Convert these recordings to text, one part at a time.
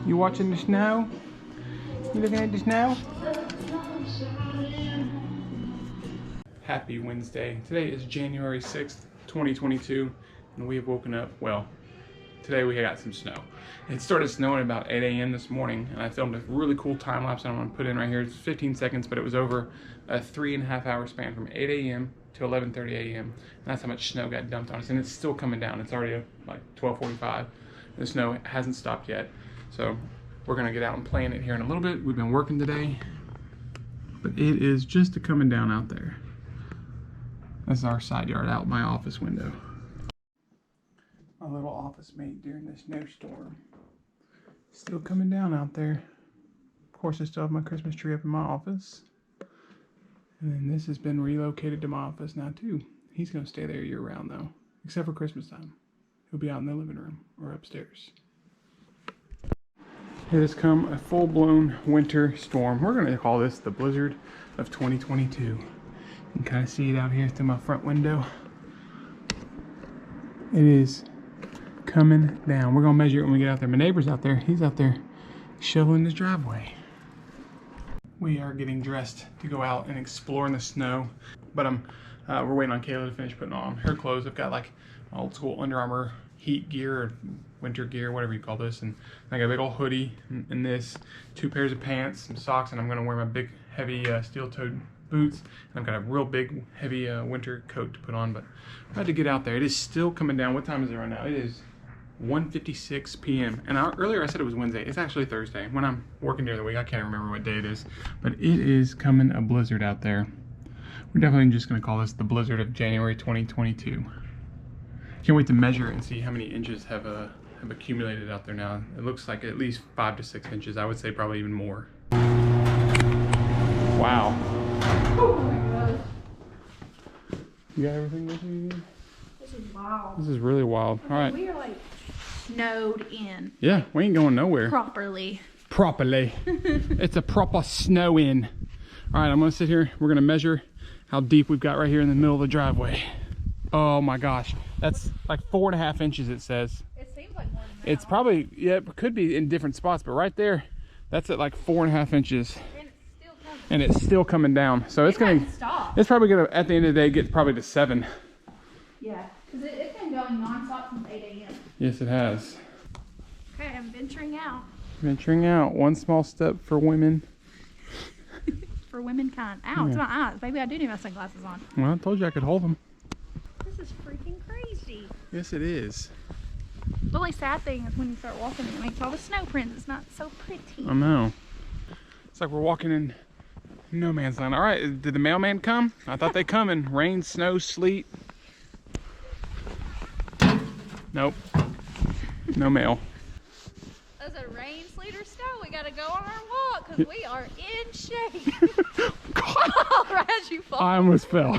You watching the snow? You looking at the snow? Happy Wednesday. Today is January 6th, 2022, and we have woken up, well, today we got some snow. It started snowing about 8 a.m. this morning, and I filmed a really cool time lapse that I'm gonna put in right here. It's 15 seconds, but it was over a 3.5 hour span from 8 a.m. to 11:30 a.m. And that's how much snow got dumped on us, and it's still coming down. It's already like 12:45. The snow hasn't stopped yet, so we're gonna get out and play in it here in a little bit. We've been working today, but it is just coming down out there. This is our side yard out my office window. My little office mate during the snowstorm. Still coming down out there. Of course, I still have my Christmas tree up in my office. And then this has been relocated to my office now too. He's gonna stay there year round though, except for Christmas time. He'll be out in the living room or upstairs. It has come a full-blown winter storm. We're gonna call this the blizzard of 2022. You can kind of see it out here through my front window. It is coming down. We're gonna measure it when we get out there. My neighbor's out there. He's out there shoveling his driveway. We are getting dressed to go out and explore in the snow, but we're waiting on Kayla to finish putting on her clothes. I've got like old school Under Armour heat gear or winter gear, whatever you call this, and I got a big old hoodie and this, 2 pairs of pants, some socks, and I'm gonna wear my big heavy steel-toed boots, and I've got a real big heavy winter coat to put on. But I had to get out there. It is still coming down. What time is it right now? It is 1:56 p.m. and earlier I said it was Wednesday. It's actually Thursday. When I'm working during the week, I can't remember what day it is, but it is coming a blizzard out there. We're definitely just going to call this the blizzard of January 2022. Can't wait to measure it and see how many inches have accumulated out there now. It looks like at least 5 to 6 inches. I would say probably even more. Wow. Oh my god. You got everything that you need? This is wild. This is really wild. All right. We are like snowed in. Yeah, we ain't going nowhere. Properly. It's a proper snow in. All right, I'm gonna sit here. We're gonna measure how deep we've got right here in the middle of the driveway. Oh my gosh, that's like 4.5 inches it says. It seems like more than that. It's probably, yeah, it could be in different spots, but right there, that's at like 4.5 inches. And it's still coming. And it's still coming down. So it's gonna, stop. it's probably gonna, at the end of the day, get probably to 7. Yeah, because it's been going non-stop since 8 a.m. Yes, it has. Okay, I'm venturing out. Venturing out, one small step for women. For womankind. Ow, it's my eyes. Maybe I do need my sunglasses on. Well, I told you I could hold them. This is freaking crazy. Yes, it is. The only sad thing is when you start walking, it makes all the snow prints. It's not so pretty. I know. It's like we're walking in no man's land. All right, did the mailman come? I thought they'd come in rain, snow, sleet. Nope. No mail. Does it rain, sleet, or snow? We gotta go on our walk because we are in shape. God. As you fall. I almost fell.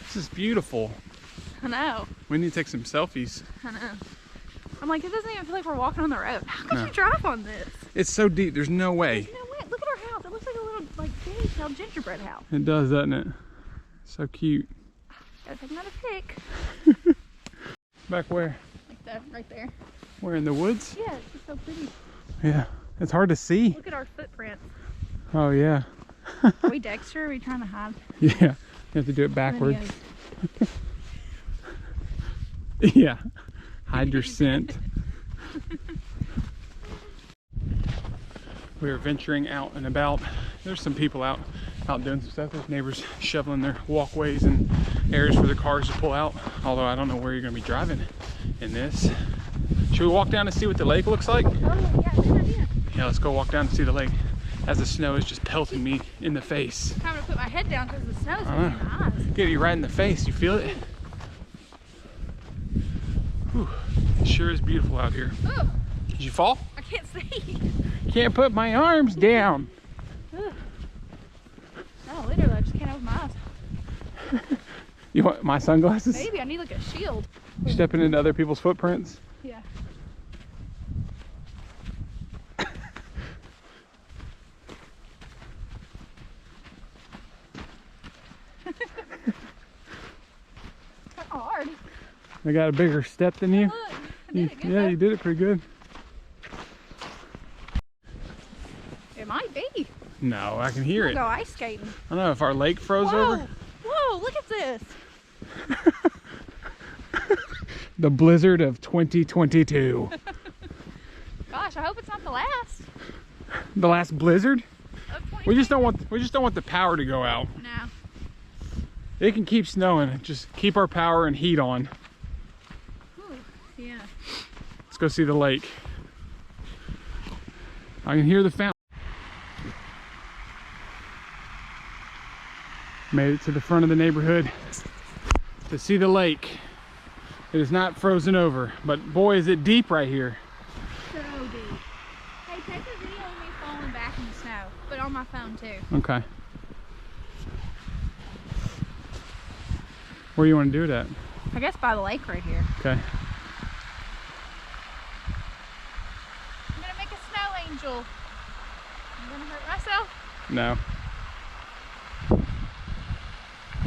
This is beautiful. I know. We need to take some selfies. I know. I'm like, it doesn't even feel like we're walking on the road. How could you drive on this? It's so deep. There's no way. There's no way. Look at our house. It looks like a little, like, detailed gingerbread house. It does, doesn't it? So cute. Gotta take another pic. Back where? Like that, right there. We're in the woods? Yeah, it's just so pretty. Yeah. It's hard to see. Look at our footprints. Oh, yeah. Are we Dexter? Or are we trying to hide? Yeah. You have to do it backwards. Yeah. Hide your scent. We are venturing out and about. There's some people out doing some stuff. There's neighbors shoveling their walkways and areas for their cars to pull out. Although I don't know where you're going to be driving in this. Should we walk down and see what the lake looks like? Oh, yeah, good idea. Yeah, let's go walk down and see the lake as the snow is just pelting me in the face. I'm having to put my head down because the snow's in my eyes. Get you right in the face. You feel it? Whew. It sure is beautiful out here. Ooh, Did you fall? I can't see. Can't put my arms down. Ugh. No, literally, I just can't open my eyes. You want my sunglasses? Maybe I need like a shield. Stepping into other people's footprints. Yeah. Hard. I got a bigger step than you. Look, I did it good, Yeah, though. you did it pretty good. It might be. No, I can hear We'll it. go ice skating. I don't know if our lake froze Whoa! over. Whoa! Look at this. The blizzard of 2022. Gosh, I hope it's not the last. The last blizzard? Of We just don't want the power to go out. No. It can keep snowing. Just keep our power and heat on. Ooh, yeah. Let's go see the lake. I can hear the fountain. Made it to the front of the neighborhood to see the lake. It is not frozen over, but boy is it deep right here. So deep. Hey, take a video of me falling back in the snow, but on my phone too. Okay. Where do you want to do it at? I guess by the lake right here. Okay. I'm gonna make a snow angel. I'm gonna hurt myself. No.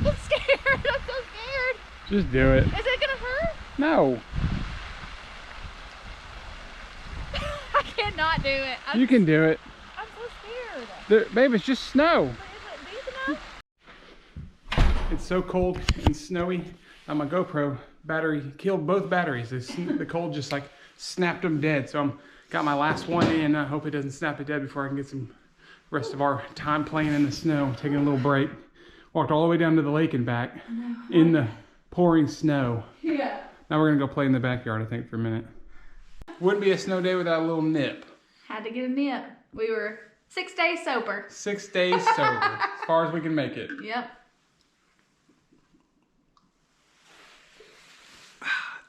I'm scared. I'm so scared. Just do it. Is it gonna hurt? No. I cannot do it. You can do it. I'm so scared. Babe, it's just snow. But is it deep enough? It's so cold and snowy. My GoPro battery killed both batteries. The cold just like snapped them dead. So I'm got my last one in. I hope it doesn't snap it dead before I can get some rest of our time playing in the snow, taking a little break. Walked all the way down to the lake and back in the pouring snow. Yeah. Now we're gonna go play in the backyard, I think, for a minute. Wouldn't be a snow day without a little nip. Had to get a nip. We were 6 days sober. 6 days sober, as far as we can make it. Yep.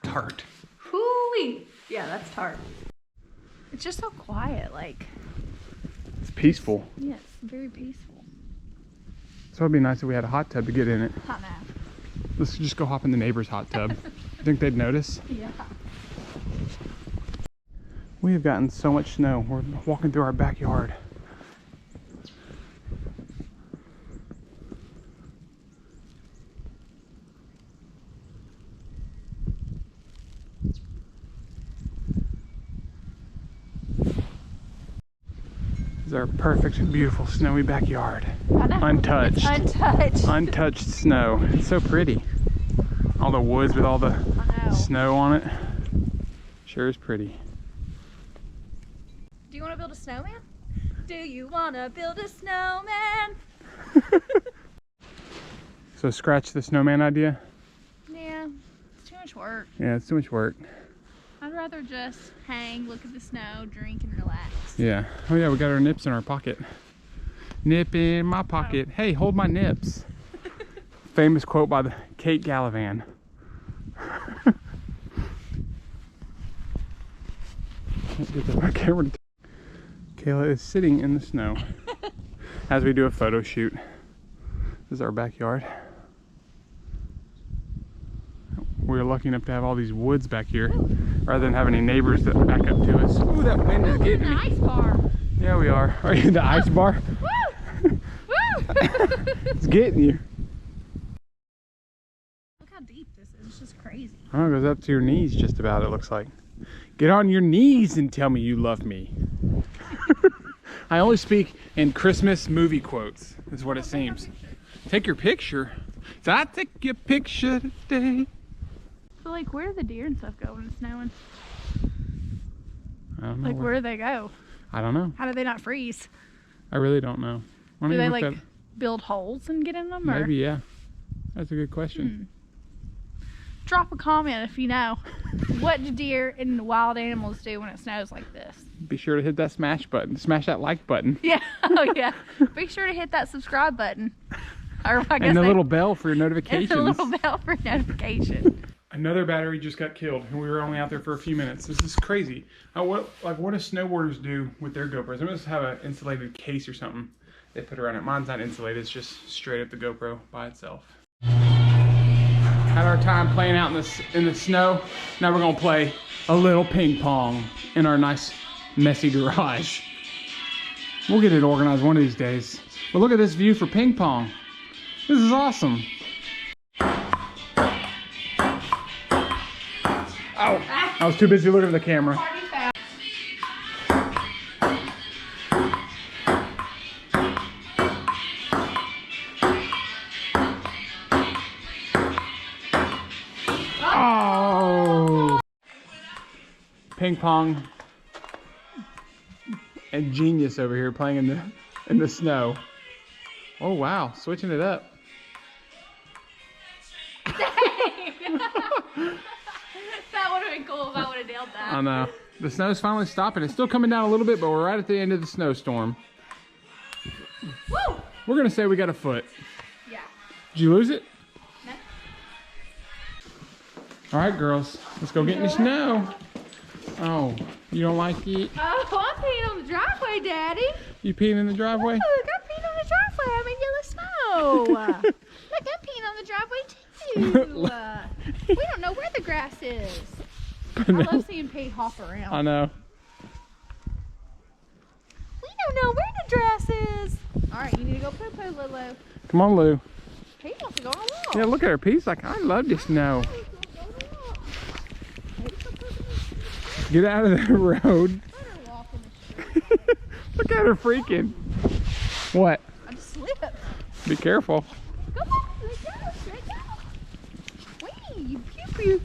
Tart. Hoo-wee. Yeah, that's tart. It's just so quiet, like. It's peaceful. Yeah, it's very peaceful. So it'd be nice if we had a hot tub to get in it. I know. Let's just go hop in the neighbor's hot tub. You think they'd notice? Yeah. We have gotten so much snow. We're walking through our backyard. This is our perfect, beautiful, snowy backyard. I know. Untouched. It's untouched. Untouched snow. It's so pretty. All the woods with all the I know. snow on it. Sure is pretty. Do you want to build a snowman? Do you want to build a snowman? So scratch the snowman idea? Yeah, it's too much work. Yeah, it's too much work. I'd rather just hang, look at the snow, drink, and relax. Yeah. Oh yeah, we got our nips in our pocket. Nip in my pocket. Hey, hold my nips. Famous quote by the Kate Gallivan. Can't get the camera. Kayla is sitting in the snow as we do a photo shoot. This is our backyard. We're lucky enough to have all these woods back here rather than have any neighbors that back up to us. Ooh, that wind is We're in getting an me. ice bar. Yeah, we are. Are you in the ice bar? Woo! Woo! It's getting you. Look how deep this is. It's just crazy. Oh, it goes up to your knees just about, it looks like. Get on your knees and tell me you love me. I only speak in Christmas movie quotes, is what it seems. Take your picture. So I take your picture today. So, like, where do the deer and stuff go when it's snowing? I don't know. Like, where do they go? I don't know. How do they not freeze? I really don't know. Why don't Do you they, look like, that- build holes and get in them? Or? Maybe, yeah. That's a good question. Drop a comment if you know. What do deer and wild animals do when it snows like this? Be sure to hit that smash button. Smash that like button. Yeah. Oh, yeah. Be sure to hit that subscribe button. Or I guess And the they- little bell for your and notifications. the little bell for notification. Another battery just got killed, and we were only out there for a few minutes. This is crazy. What do snowboarders do with their GoPros? They must have an insulated case or something they put around it. Mine's not insulated, it's just straight up the GoPro by itself. Had our time playing out in the snow. Now we're gonna play a little ping pong in our nice messy garage. We'll get it organized one of these days. But look at this view for ping pong. This is awesome. Oh, I was too busy looking at the camera. Oh! Ping pong and genius over here playing in the snow. Oh wow, switching it up. That would have been cool if I would have nailed that. I know. The snow's finally stopping. It's still coming down a little bit, but we're right at the end of the snowstorm. Woo! We're gonna say we got a foot. Yeah. Did you lose it? No. All right, girls, let's go get in the snow. Oh, you don't like it? Oh, I'm peeing on the driveway, Daddy. You peeing in the driveway? Look, I'm peeing on the driveway. I'm in yellow snow. Look, I'm peeing on the driveway too. We don't know where the grass is. I love seeing Pete hop around. I know. We don't know where the grass is. All right, you need to go poo-poo, Lulu. Come on, Lou. Pete wants to go on a walk. Yeah, look at her. Pete's like, I love the snow. Get out of the road. Look at her freaking. What? I just slipped. Be careful. Go on, let go, let go. Wee, pew-pew.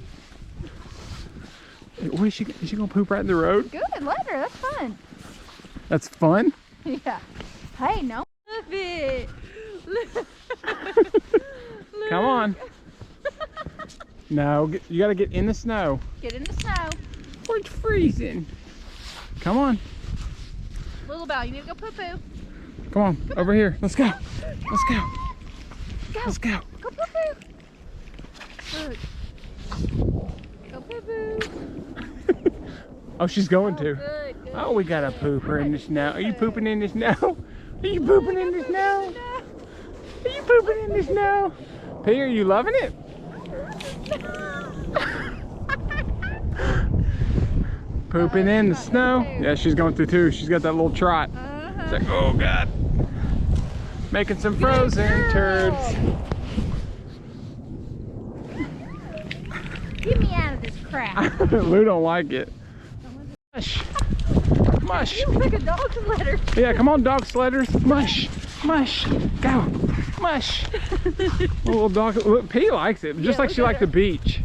What is she gonna poop right in the road? Good, let her, that's fun. That's fun? Yeah. Hey, no. Love it. Come on. No, you gotta get in the snow. Get in the snow. Or it's freezing. Come on. Little Belle, you need to go poo-poo. Come on, over here. Let's go. Let's go. Go. Let's go. Go poo-poo. Look. Go poo-poo. Oh, she's going to. Good, good. Oh, we got a pooper in the snow. Are you pooping in the snow? Are you pooping in the snow? Are you pooping in the snow? P, are you loving it? Pooping in the snow. Yeah, she's going through too. She's got that little trot. It's like, oh God. Making some frozen turds. Get me out of this crap. Lou don't like it. Mush. Mush. You like a dog sledder. Yeah, come on, dog sledders. Mush. Mush. Go. Mush. Little dog. Look, P likes it, just like she liked the beach.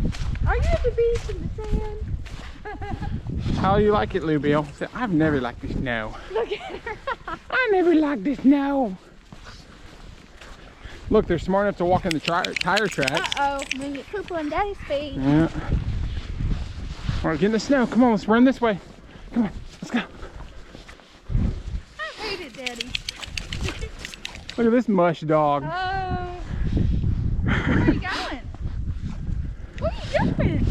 Are you at the beach in the sand? How do you like it, Lou Bill? Say, I've never liked the snow. Look at her. I never liked the snow. Look, they're smart enough to walk in the tire tracks. Uh-oh, I'm gonna get poo-poo on Daddy's feet. Yeah. All right, get in the snow. Come on, let's run this way. Come on, let's go. I hate it, Daddy. Look at this mush dog. Oh. Where are you going? Where are you jumping?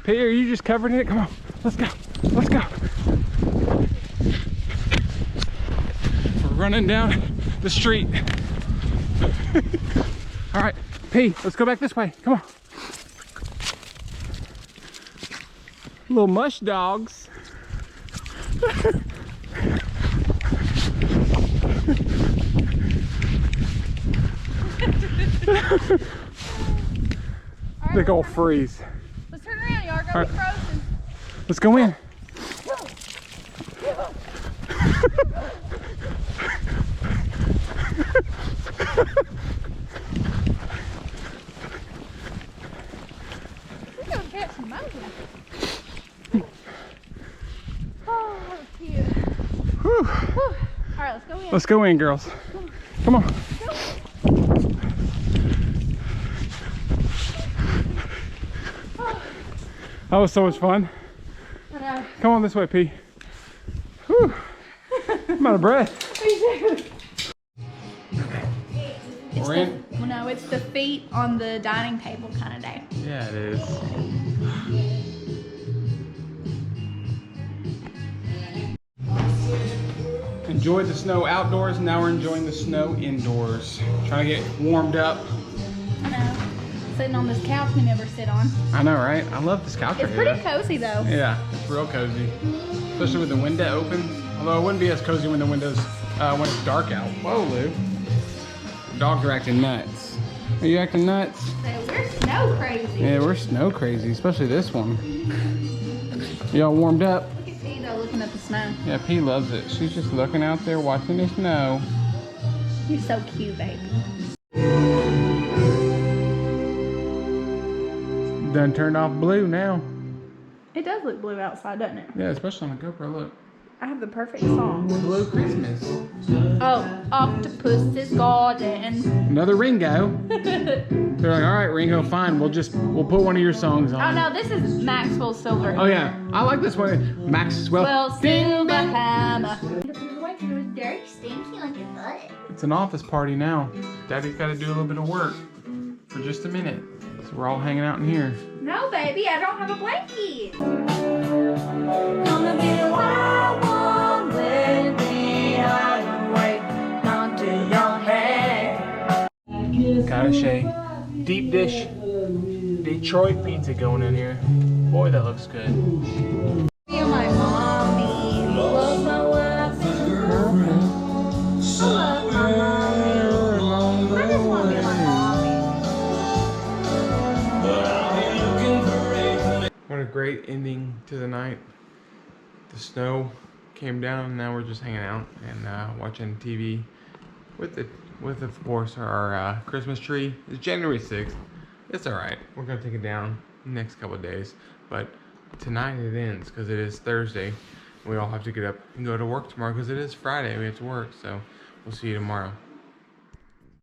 P, are you just covered in it? Come on, let's go. Let's go. We're running down the street. All right, P, let's go back this way. Come on. Little mush dogs. They go freeze. Let's turn around, y'all. Gonna be frozen. Let's go in. We're gonna catch some mountain. Oh, that was cute. Whew. Whew. All right, let's go in. Let's go in, girls. Come on. That was so much fun. Come on this way, P. Whew. I'm out of breath. We're in. Well, no, it's the feet on the dining table kind of day. Yeah, it is. Enjoyed the snow outdoors. Now we're enjoying the snow indoors. Trying to get warmed up. I know. Sitting on this couch we never sit on. I know, right? I love this couch It's right pretty here. cozy though. Yeah, it's real cozy. Especially with the window open. Although it wouldn't be as cozy when the windows, when it's dark out. Whoa, Lou. Dogs are acting nuts. Are you acting nuts? So we're snow crazy. Yeah, we're snow crazy, especially this one. Y'all warmed up? Look at Peter looking at the snow. Yeah, P loves it. She's just looking out there watching the snow. You're so cute, baby. Done turned off blue now. It does look blue outside, doesn't it? Yeah, especially on the GoPro, look. I have the perfect song. Blue Christmas. Oh, Octopus's Garden. Another Ringo. They're like, all right, Ringo, fine. We'll put one of your songs on. Oh no, this is Maxwell Silverhammer. Oh yeah, I like this one. Maxwell. Well, Silverhammer. It was dirty, stinky like your butt. It's an office party now. Daddy's got to do a little bit of work for just a minute. So we're all hanging out in here. No, baby, I don't have a blanket. Gonna be a wild one with me on the way down to your head. Got a shake. Deep dish Detroit pizza going in here. Boy, that looks good. Feel my mommy. Love my wife and girlfriend. I love my mommy. I just want to be my mommy. But I'll be looking for a What a great ending to the night. The snow came down and now we're just hanging out and watching TV with of course our Christmas tree. It's January 6th. It's alright. We're gonna take it down the next couple of days. But tonight it ends because it is Thursday. We all have to get up and go to work tomorrow because it is Friday. We have to work. So we'll see you tomorrow.